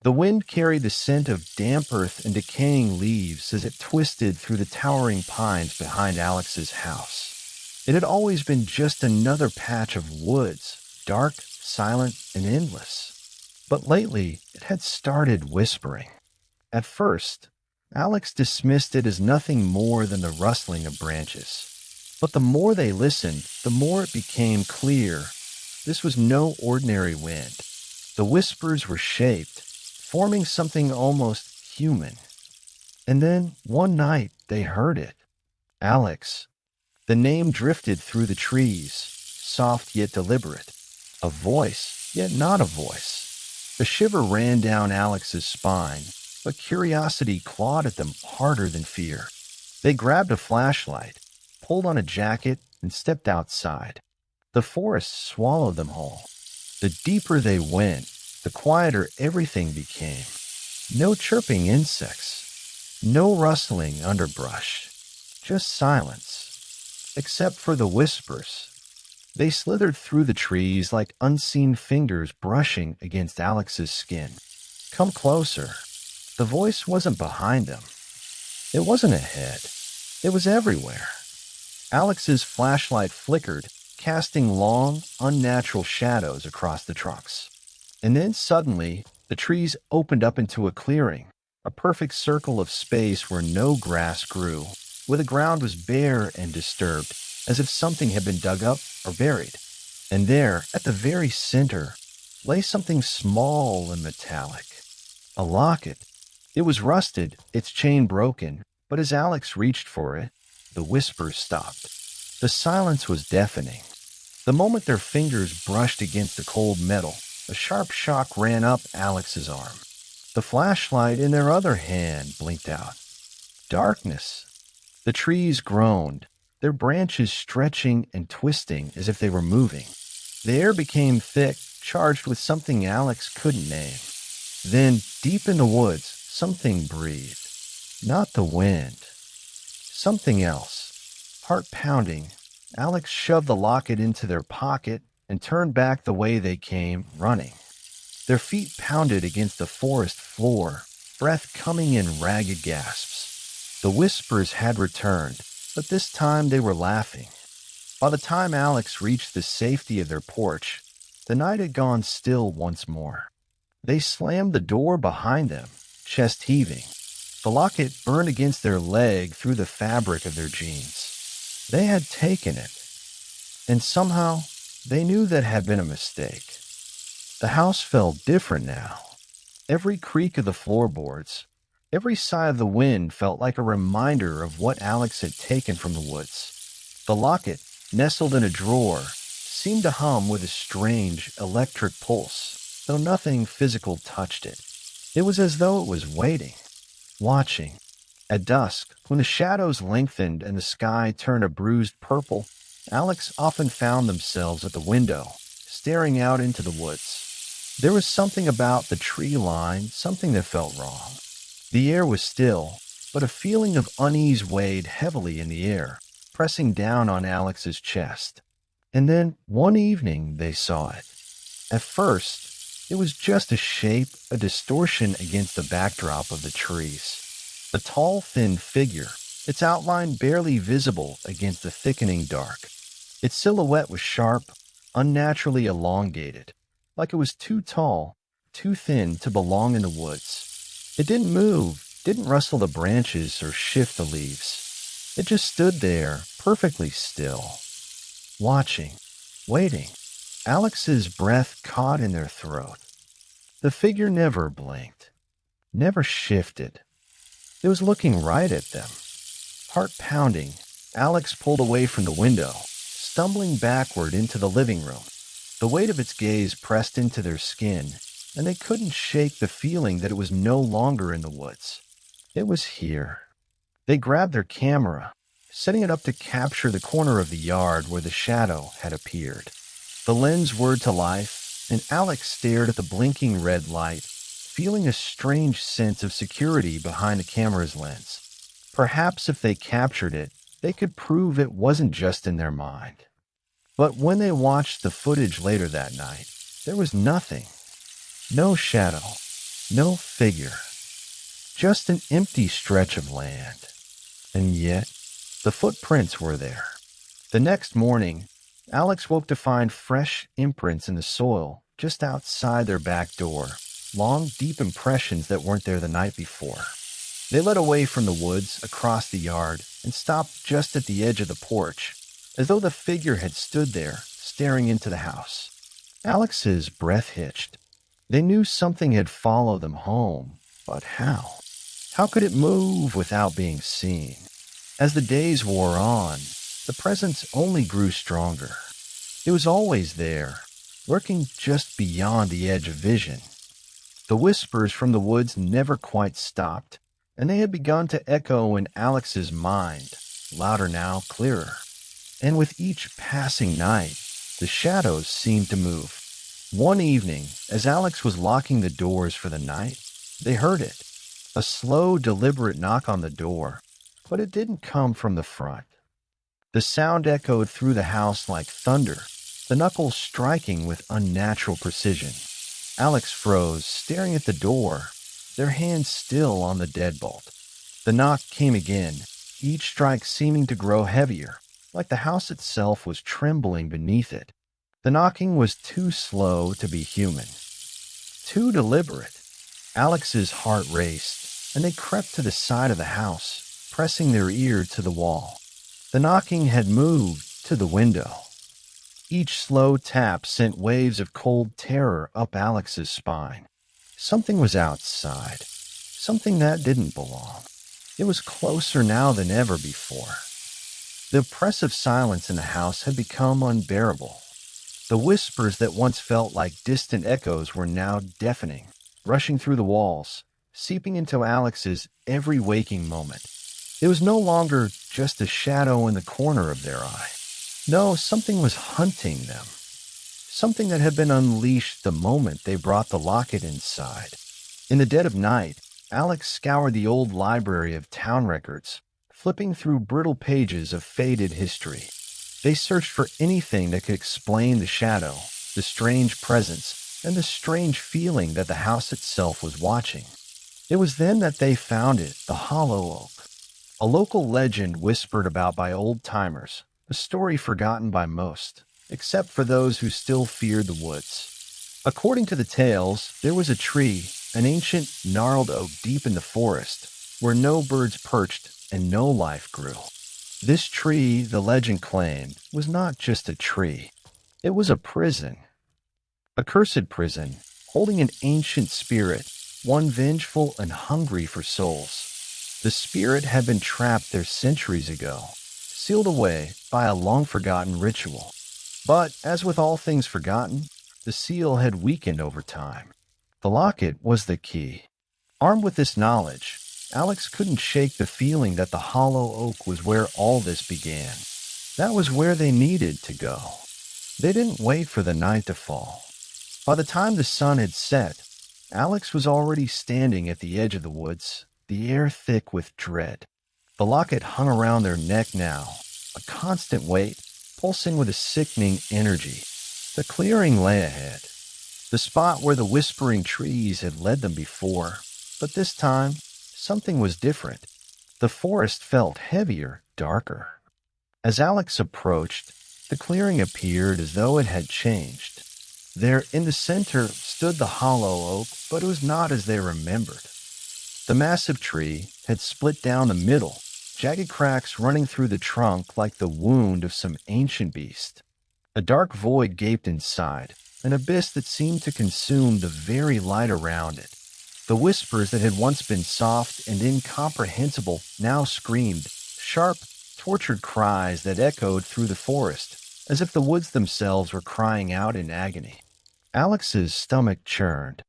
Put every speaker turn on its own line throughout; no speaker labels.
The wind carried the scent of damp earth and decaying leaves as it twisted through the towering pines behind Alex's house. It had always been just another patch of woods, dark, silent, and endless. But lately, it had started whispering. At first, Alex dismissed it as nothing more than the rustling of branches. But the more they listened, the more it became clear this was no ordinary wind. The whispers were shaped, forming something almost human. And then, one night, they heard it. Alex. The name drifted through the trees, soft yet deliberate. A voice, yet not a voice. A shiver ran down Alex's spine, but curiosity clawed at them harder than fear. They grabbed a flashlight, pulled on a jacket, and stepped outside. The forest swallowed them whole. The deeper they went, the quieter everything became. No chirping insects, no rustling underbrush, just silence, except for the whispers. They slithered through the trees like unseen fingers brushing against Alex's skin. Come closer. The voice wasn't behind them. It wasn't ahead. It was everywhere. Alex's flashlight flickered, casting long, unnatural shadows across the trunks. And then suddenly, the trees opened up into a clearing, a perfect circle of space where no grass grew, where the ground was bare and disturbed, as if something had been dug up or buried. And there, at the very center, lay something small and metallic. A locket. It was rusted, its chain broken, but as Alex reached for it, the whispers stopped. The silence was deafening. The moment their fingers brushed against the cold metal, a sharp shock ran up Alex's arm. The flashlight in their other hand blinked out. Darkness. The trees groaned, their branches stretching and twisting as if they were moving. The air became thick, charged with something Alex couldn't name. Then, deep in the woods, something breathed. Not the wind. Something else. Heart pounding, Alex shoved the locket into their pocket and turned back the way they came, running. Their feet pounded against the forest floor, breath coming in ragged gasps. The whispers had returned, but this time they were laughing. By the time Alex reached the safety of their porch, the night had gone still once more. They slammed the door behind them, chest heaving. The locket burned against their leg through the fabric of their jeans. They had taken it, and somehow they knew that had been a mistake. The house felt different now. Every creak of the floorboards, every sigh of the wind felt like a reminder of what Alex had taken from the woods. The locket, nestled in a drawer, seemed to hum with a strange electric pulse, though nothing physical touched it. It was as though it was waiting, watching. At dusk, when the shadows lengthened and the sky turned a bruised purple, Alex often found themselves at the window, staring out into the woods. There was something about the tree line, something that felt wrong. The air was still, but a feeling of unease weighed heavily in the air, pressing down on Alex's chest. And then, one evening, they saw it. At first, it was just a shape, a distortion against the backdrop of the trees. A tall, thin figure, its outline barely visible against the thickening dark. Its silhouette was sharp, unnaturally elongated, like it was too tall, too thin to belong in the woods. It didn't move, didn't rustle the branches or shift the leaves. It just stood there, perfectly still, watching, waiting. Alex's breath caught in their throat. The figure never blinked, never shifted. It was looking right at them. Heart pounding, Alex pulled away from the window, stumbling backward into the living room. The weight of its gaze pressed into their skin, and they couldn't shake the feeling that it was no longer in the woods. It was here. They grabbed their camera, setting it up to capture the corner of the yard where the shadow had appeared. The lens whirred to life, and Alex stared at the blinking red light, feeling a strange sense of security behind the camera's lens. Perhaps if they captured it, they could prove it wasn't just in their mind. But when they watched the footage later that night, there was nothing. No shadow, No figure, just an empty stretch of land. And yet, the footprints were there. The next morning, Alex woke to find fresh imprints in the soil just outside their back door, long, deep impressions that weren't there the night before. They led away from the woods across the yard and stopped just at the edge of the porch, as though the figure had stood there, staring into the house. Alex's breath hitched. They knew something had followed them home, but how? How could it move without being seen? As the days wore on, the presence only grew stronger. It was always there, lurking just beyond the edge of vision. The whispers from the woods never quite stopped, and they had begun to echo in Alex's mind, louder now, clearer. And with each passing night, the shadows seemed to move. One evening, as Alex was locking the doors for the night, they heard it. A slow, deliberate knock on the door, but it didn't come from the front. The sound echoed through the house like thunder, the knuckles striking with unnatural precision. Alex froze, staring at the door, their hands still on the deadbolt. The knock came again, each strike seeming to grow heavier, like the house itself was trembling beneath it. The knocking was too slow to be human, too deliberate. Alex's heart raced, and they crept to the side of the house, pressing their ear to the wall. The knocking had moved to the window. Each slow tap sent waves of cold terror up Alex's spine. Something was outside, something that didn't belong. It was closer now than ever before. The oppressive silence in the house had become unbearable. The whispers that once felt like distant echoes were now deafening, rushing through the walls, seeping into Alex's every waking moment. It was no longer just a shadow in the corner of their eye. No, something was hunting them. Something that had been unleashed the moment they brought the locket inside. In the dead of night, Alex scoured the old library of town records, flipping through brittle pages of faded history. They searched for anything that could explain the shadow, the strange presence, and the strange feeling that the house itself was watching. It was then that they found it, the hollow oak. A local legend whispered about by old-timers, a story forgotten by most, except for those who still feared the woods. According to the tales, there was a tree, an ancient, gnarled oak deep in the forest, where no birds perched and no life grew. This tree, the legend claimed, was not just a tree. It was a prison. A cursed prison, holding an ancient spirit, one vengeful and hungry for souls. The spirit had been trapped there centuries ago, sealed away by a long-forgotten ritual. But, as with all things forgotten, the seal had weakened over time. The locket was the key. Armed with this knowledge, Alex couldn't shake the feeling that the hollow oak was where all this began. That was where they needed to go. They didn't wait for the night to fall. By the time the sun had set, Alex was already standing at the edge of the woods, the air thick with dread. The locket hung around their neck now, a constant weight, pulsing with a sickening energy. The clearing lay ahead, the spot where the whispering trees had led them before. But this time, something was different. The forest felt heavier, darker. As Alex approached, the clearing appeared as though it had changed. There, in the center, stood the hollow oak, but it was not as they remembered. The massive tree had split down the middle, jagged cracks running through the trunk like the wound of some ancient beast. A dark void gaped inside, an abyss that seemed to consume the very light around it. The whispers that had once been soft and incomprehensible now screamed, sharp, tortured cries that echoed through the forest, as if the woods themselves were crying out in agony. Alex's stomach churned.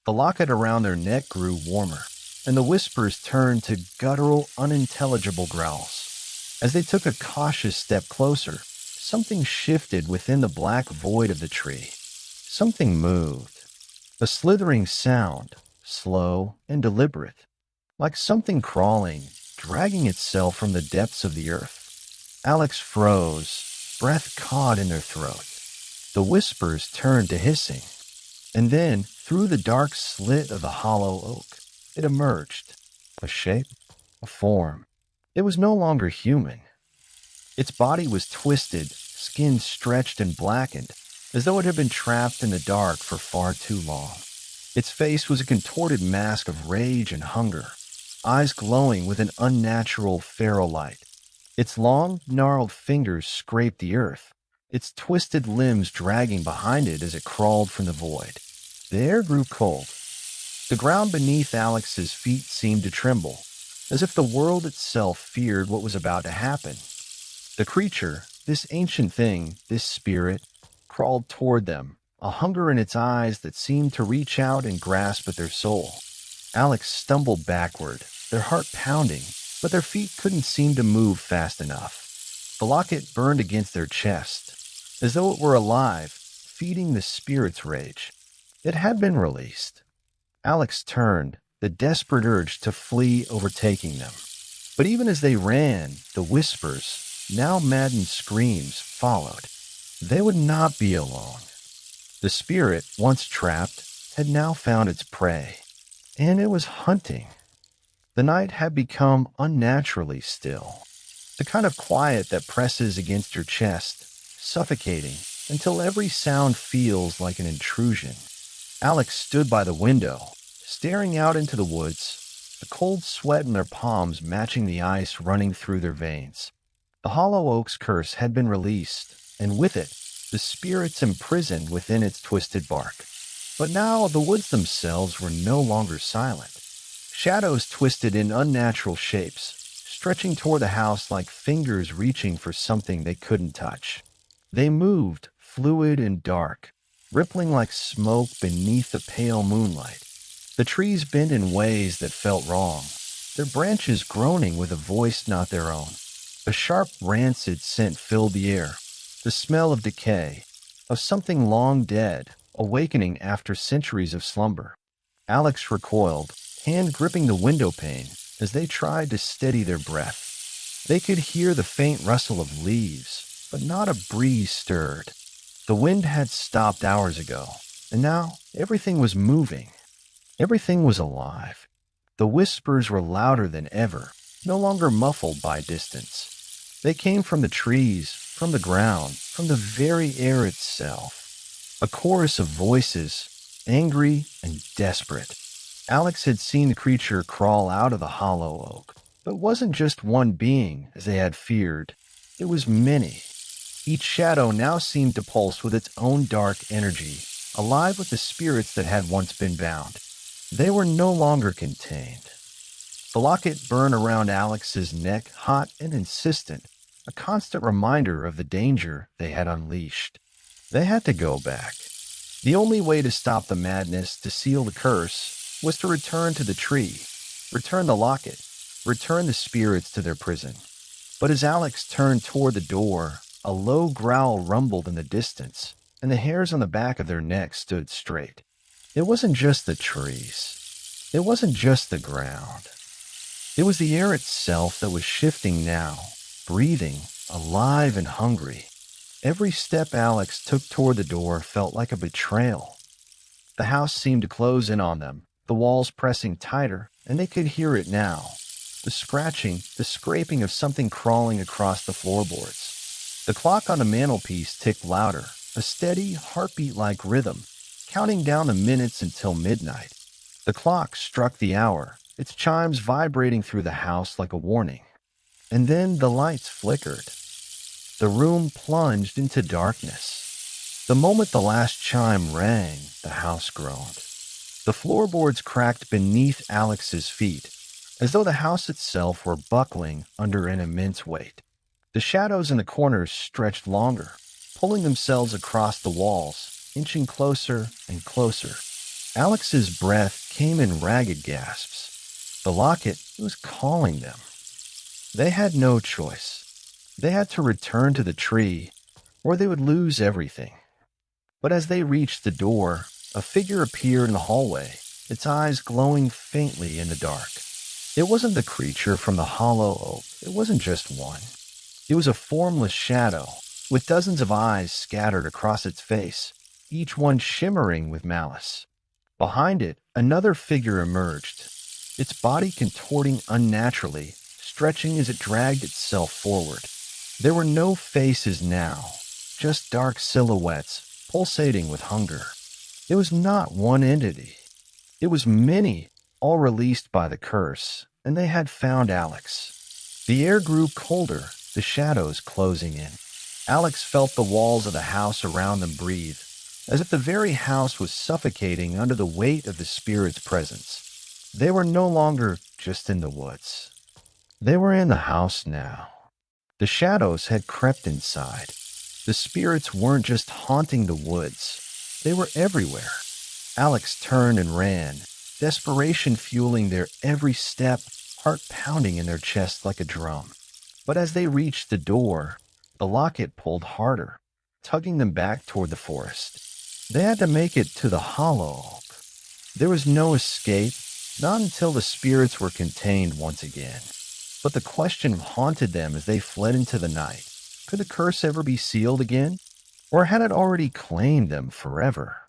The locket around their neck grew warmer, and the whispers turned to guttural, unintelligible growls. As they took a cautious step closer, something shifted within the black void of the tree. Something moved. A slithering sound, slow and deliberate, like something crawling, dragging itself from the depths of the earth. Alex froze, breath caught in their throat. The whispers turned to hissing. And then, Through the dark slit of the hollow oak, it emerged. A shape, a form. It was no longer human. Its body was twisted, skin stretched and blackened, as though it had been trapped in the dark for far too long. Its face was a contorted mask of rage and hunger, eyes glowing with an unnatural feral light. Its long, gnarled fingers scraped the earth, its twisted limbs dragging behind it as it crawled from the void. The air grew cold. The ground beneath Alex's feet seemed to tremble, as if the world itself feared what was about to happen. The creature, this ancient thing, this spirit, crawled toward them, a hunger in its eyes that seemed to reach out and grasp at their soul. Alex stumbled backward, their heart pounding, but their feet couldn't seem to move fast enough. The locket burned against their chest, as though it were alive, feeding the spirit's rage. It had been released. Alex turned, the desperate urge to flee overtaking them. But even as they ran, the whispers, now maddened screams, followed. They would not be alone. The spirit, once trapped, had now found its prey, and it was hunting. The night had become unnaturally still, the kind of quiet that presses against your chest, suffocating until every sound feels like an intrusion. Alex stood by the window, staring out into the woods, the cold sweat in their palms matching the ice running through their veins. The hollow oak's curse had been released, and with it, the spirits imprisoned within its twisted bark. But now the woods themselves were no longer silent. Shadows twisted in unnatural shapes, stretching toward the house like fingers reaching for something they couldn't touch. They moved, fluid and dark, rippling like smoke beneath the pale moonlight. The trees bent in ways that felt wrong, their branches groaning with a voice not their own. A sharp, rancid scent filled the air, the smell of decay, of something long dead, awakening after centuries of slumber. Alex recoiled, hand gripping the window pane as they tried to steady their breath. They could hear the faint rustle of leaves, but not a breeze stirred. The wind had stopped hours ago, and now everything was moving. Everything was alive. The whispers were louder than ever, no longer muffled by distance. They came from the trees, from the ground, from the very air itself. A chorus of voices, angry and desperate. Alex had seen the creature crawl out of the hollow oak, but it wasn't just one being, as they had feared. It was many. Each shadow now seemed to pulse with its own dark energy, alive with the spirits that had once been bound. They were no longer contained. The locket burned around Alex's neck, hot and insistent, a constant reminder of the danger they had unleashed. They had to go back. The only way to stop the madness, to seal the curse, was to return to the tree, return the locket, return the spirits to their prison. But as Alex turned toward the door, a low growl rumbled in the distance, and the hairs on the back of their necks stood straight. It wasn't just the trees. It wasn't just the ground. It was the air itself that was shifting now, breathing, alive and hungry. Every step Alex took toward the door felt like a betrayal. The house seemed to close in on them, the walls pressing tighter, and they could hear it now. The scratching, the scraping of something crawling across the floorboards. The clock on the mantelpiece ticked louder, a steady, heartbeat-like rhythm, counting down the minutes until midnight. The clock struck the hour, its chimes vibrating through the house like a warning. And then the lights flickered. The room plunged into darkness. The moment the last chime rang, the house groaned. The floorboards cracked beneath Alex's feet, as though the house itself were buckling under an immense weight. The shadows in the corners stretched longer, pulling themselves across the walls, inching closer and closer. Alex's breath came in ragged gasps. The locket was calling them. They had no choice. They had to return to the tree, or they would lose everything. But as they reached the door, a figure appeared in the hallway, its eyes glowing faintly in the dark. It wasn't the creature from the hollow oak. It wasn't just one. It was a formless shadow, with dozens of eyes scattered across its face, each one shimmering with malice. Behind it, another figure emerged, its body contorting unnaturally, stretching as it dragged itself forward. There were no faces now, just dark silhouettes pulsating with hunger. It was not one entity. It was many, all released by the curse, and they had found Alex. The air grew colder, the shadows closing in. Alex felt the walls of the house around them breathe, as if the very house was suffocating under the weight of the spirit's presence. They were no longer just in the woods. They were in the house now. The shadows had crept inside. The spirits weren't just haunting the woods. They were everywhere. Alex turned and ran, desperation fueling their every step, heart pounding in their chest like a drum. But as they reached the door, the locket pulled harder, tugging them back toward the forest. They had to make it to the hollow. There was no escape, not until the spirits were contained once again. But the question haunted them as they fled into the night. Could the curse ever be sealed again? Or had it already claimed them forever?